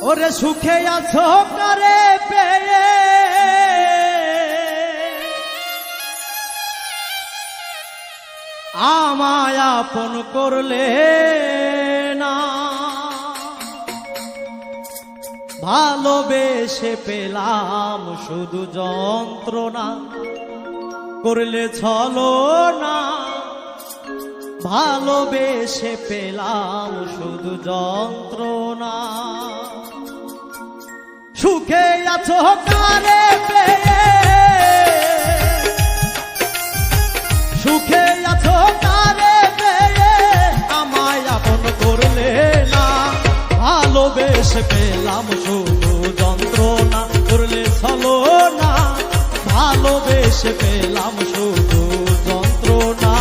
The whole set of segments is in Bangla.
ওরে সুখে আছো কারে পেয়ে আমায় আপন করলে না, ভালোবেসে পেলাম শুধু যন্ত্রণা, করলে ছলনা। ভালোবেসে পেলাম শুধু যন্ত্রণা। সুখে আছো কারে পেয়ে, সুখে আছো কারে পেয়ে আমায় আপন করলে না, ভালোবেসে পেলাম শুধু যন্ত্রণা, করলে ছলনা। ভালোবেসে পেলাম শুধু যন্ত্রণা।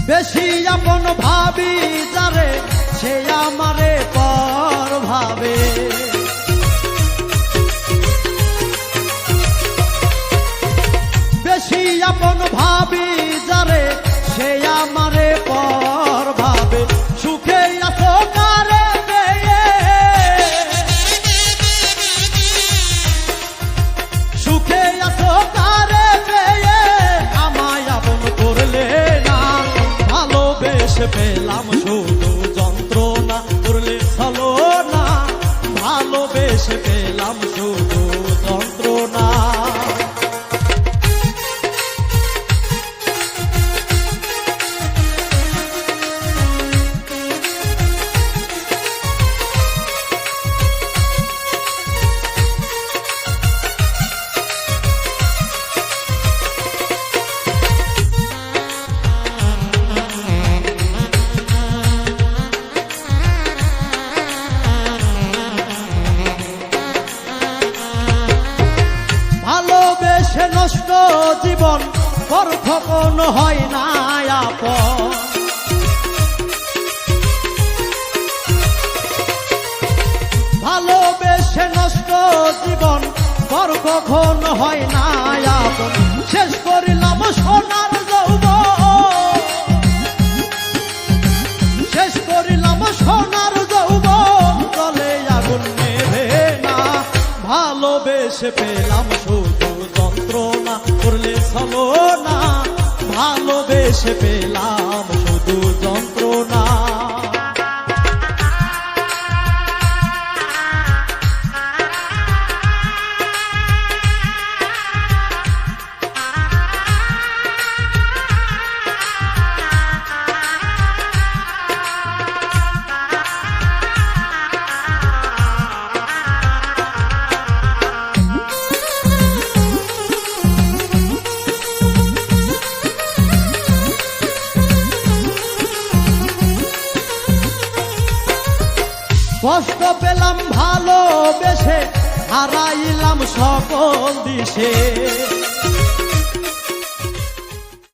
বেশি আপন ভাবি যারে সে আমারে পর ভাবে, বেশি আপন ভাবি যারে সে আমারে পর ভাবে। সুখে আছো কারে পেয়ে, সুখে আছো কারে পেয়ে আমায় আপন করলে না, ভালোবেসে পেলাম শুধু যন্ত্রণা, করলে ছলনা। ভালোবেসে পেলাম শুধু যন্ত্রণা। ভালোবেসে নষ্ট জীবন কখনো হয় না আপন, ভালোবেসে নষ্ট জীবন কখনো হয় না আপন। শেষ করিলাম সোনার যৌবন, শেষ করিলাম সোনার যৌবন, জলে আগুন নেভে না। ভালোবেসে পেলাম শুধু যন্ত্রণা, করলে ছলনা। ভালোবেসে পেলাম শুধু যন্ত্রণা। কষ্ট পেলাম ভালোবেসে, হারাইলাম সকল দিশে।